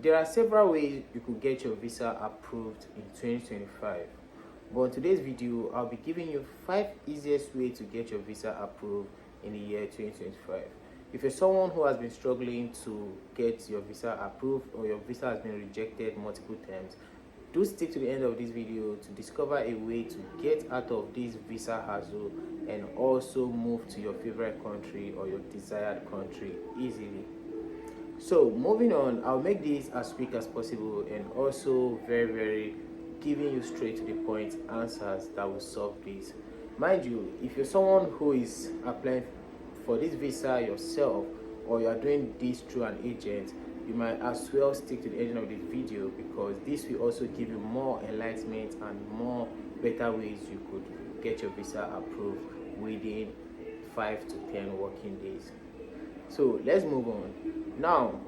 There are several ways you could get your visa approved in 2025, but in today's video I'll be giving you 5 easiest ways to get your visa approved in the year 2025. If you're someone who has been struggling to get your visa approved, or your visa has been rejected multiple times, do stick to the end of this video to discover a way to get out of this visa hassle and also move to your favorite country or your desired country easily. So moving on, I'll make this as quick as possible and also very giving you straight to the point answers that will solve this. Mind you, if you're someone who is applying for this visa yourself, or you are doing this through an agent, you might as well stick to the end of the video, because this will also give you more enlightenment and more better ways you could get your visa approved within 5 to 10 working days. So let's move on. Now,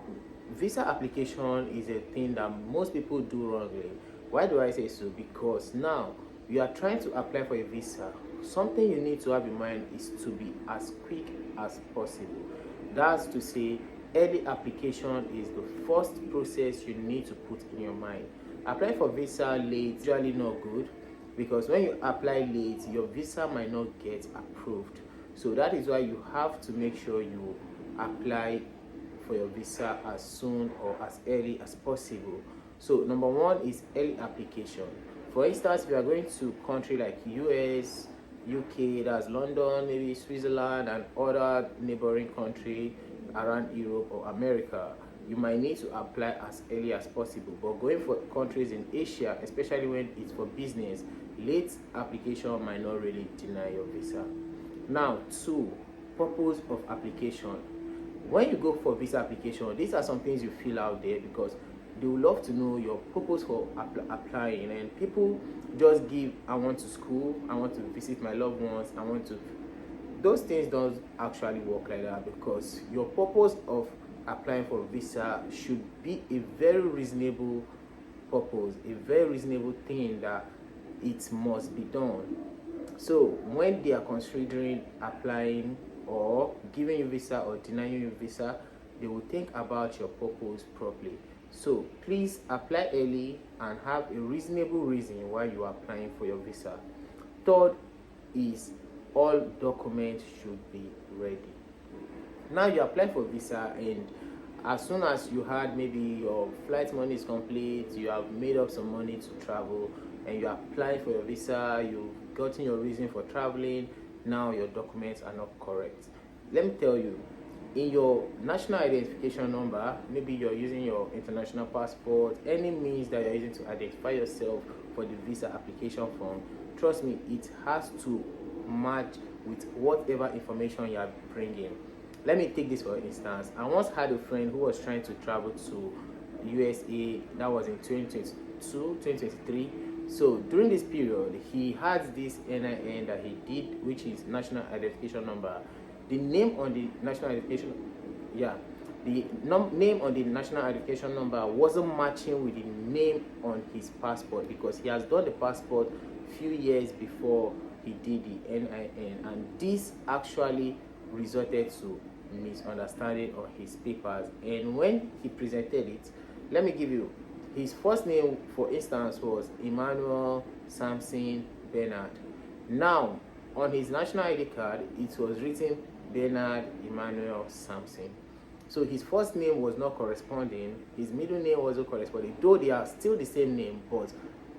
visa application is a thing that most people do wrongly. Why do I say so? Because now you are trying to apply for a visa. Something you need to have in mind is to be as quick as possible. That's to say, early application is the first process you need to put in your mind. Applying for visa late is usually not good, because when you apply late, your visa might not get approved. So that is why you have to make sure you apply for your visa as soon or as early as possible. So number one is early application. For instance, if you are going to country like US, UK, that's London, maybe Switzerland and other neighboring country around Europe or America, you might need to apply as early as possible. But going for countries in Asia, especially when it's for business, late application might not really deny your visa. Now, two, purpose of application. When you go for visa application, these are some things you fill out there, because they would love to know your purpose for applying. And people just give, I want to school, I want to visit my loved ones, I want to. Those things don't actually work like that, because your purpose of applying for a visa should be a very reasonable purpose, a very reasonable thing that it must be done. So when they are considering applying or giving you visa or denying you visa, they will think about your purpose properly. So please apply early and have a reasonable reason why you are applying for your visa. Third is, all documents should be ready. Now you apply for visa, and as soon as you had, maybe your flight money is complete, you have made up some money to travel, and you apply for your visa, you've gotten your reason for traveling, now your documents are not correct. Let me tell you, in your national identification number, maybe you're using your international passport, any means that you're using to identify yourself for the visa application form, trust me, it has to match with whatever information you are bringing. Let me take this for instance. I once had a friend who was trying to travel to USA. That was in 2022, 2023. So during this period, he had this NIN that he did, which is national identification number. The name on the national identification, name on the national identification number wasn't matching with the name on his passport, because he has done the passport few years before he did the NIN, and this actually resulted to misunderstanding on his papers. And when he presented it, let me give you his first name, for instance, was Emmanuel Samson Bernard. Now on his national ID card, it was written Bernard Emmanuel Samson. So his first name was not corresponding, his middle name wasn't corresponding, though they are still the same name, but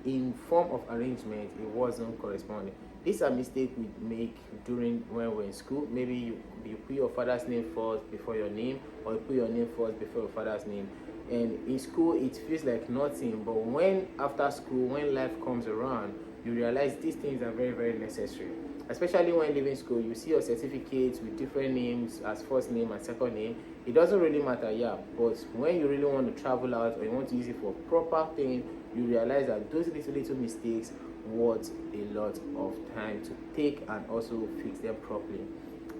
in form of arrangement it wasn't corresponding. This is a mistake we make during when we're in school. Maybe you put your father's name first before your name, or you put your name first before your father's name. And in school it feels like nothing, but when after school, when life comes around, you realize these things are very necessary. Especially when leaving school, you see your certificates with different names as first name and second name. It doesn't really matter, yeah, but when you really want to travel out or you want to use it for proper thing, you realize that those little mistakes worth a lot of time to take and also fix them properly.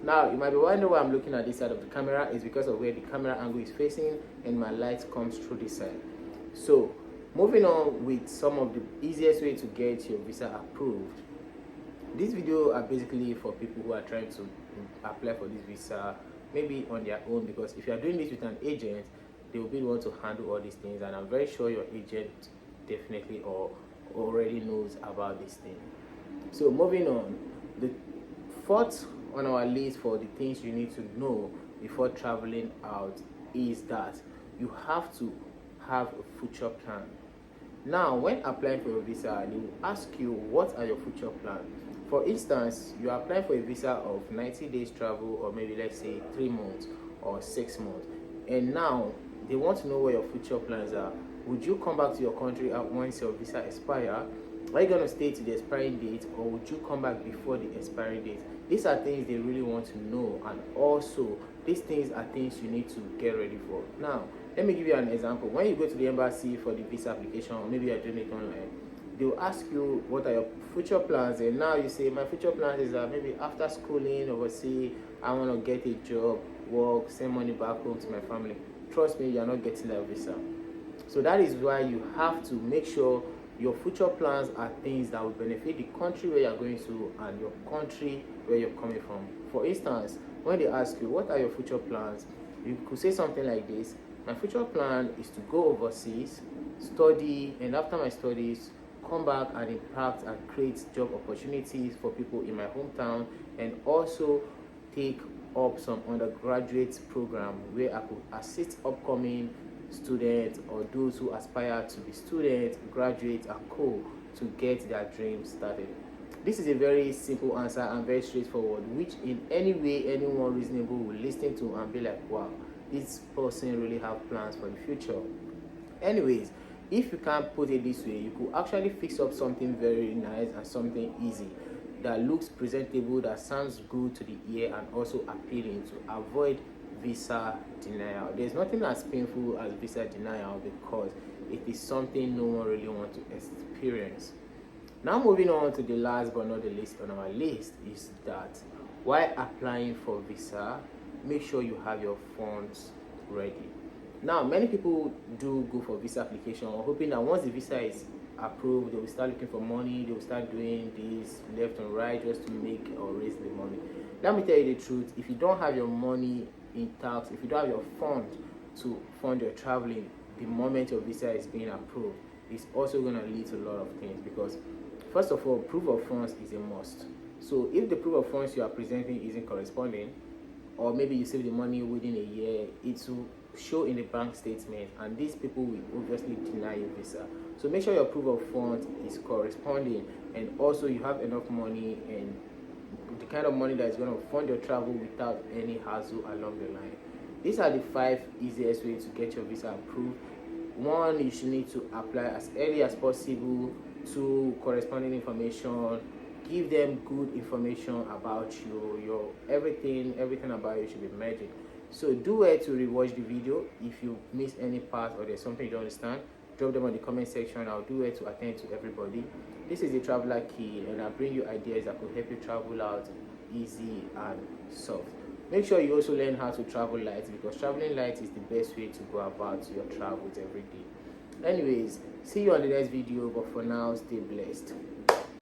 Now you might be wondering why I'm looking at this side of the camera. Is because of where the camera angle is facing and my light comes through this side. So moving on with some of the easiest way to get your visa approved. This video are basically for people who are trying to apply for this visa maybe on their own, because if you are doing this with an agent, they will be the one to handle all these things, and I'm very sure your agent definitely or already knows about this thing. So moving on, the fourth on our list for the things you need to know before traveling out is that you have to have a future plan. Now, when applying for a visa, they will ask you what are your future plans. For instance, you are applying for a visa of 90 days travel, or maybe let's say 3 months or 6 months, and now they want to know what your future plans are. Would you come back to your country once your visa expires? Are you going to stay to the expiring date, or would you come back before the expiring date? These are things they really want to know, and also these things are things you need to get ready for. Now, let me give you an example. When you go to the embassy for the visa application, or maybe you're doing it online, they will ask you what are your future plans, and now you say my future plans is that maybe after schooling overseas, I want to get a job, work, send money back home to my family. Trust me, you're not getting that visa. So that is why you have to make sure your future plans are things that will benefit the country where you're going to and your country where you're coming from. For instance, when they ask you what are your future plans, you could say something like this: my future plan is to go overseas, study, and after my studies come back and impact and create job opportunities for people in my hometown, and also take up some undergraduate program where I could assist upcoming students or those who aspire to be students, graduates, and co to get their dreams started. This is a very simple answer and very straightforward, which in any way anyone reasonable will listen to and be like, wow, this person really have plans for the future. Anyways, if you can't put it this way, you could actually fix up something very nice and something easy that looks presentable, that sounds good to the ear, and also appealing to avoid visa denial. There's nothing as painful as visa denial because it is something no one really wants to experience. Now, moving on to the last but not the least on our list is that while applying for visa, make sure you have your funds ready. Now, many people do go for visa application hoping that once the visa is approved, they will start looking for money, they will start doing this left and right just to make or raise the money. Let me tell you the truth: if you don't have your money intact, if you don't have your fund to fund your traveling the moment your visa is being approved, it's also going to lead to a lot of things. Because first of all, proof of funds is a must. So if the proof of funds you are presenting isn't corresponding, or maybe you save the money within a year, it will show in the bank statement, and these people will obviously deny your visa. So make sure your proof of funds is corresponding, and also you have enough money and the kind of money that is going to fund your travel without any hassle along the line. These are the 5 easiest ways to get your visa approved. 1, you should need to apply as early as possible. 2, corresponding information. Give them good information about you. Your everything about you should be merged. So do it to rewatch the video. If you miss any part or there's something you don't understand, drop them on the comment section. I'll do it to attend to everybody. This is the Traveler Kid, and I bring you ideas that could help you travel out easy and soft. Make sure you also learn how to travel light, because traveling light is the best way to go about your travels every day. Anyways, see you on the next video, but for now, stay blessed.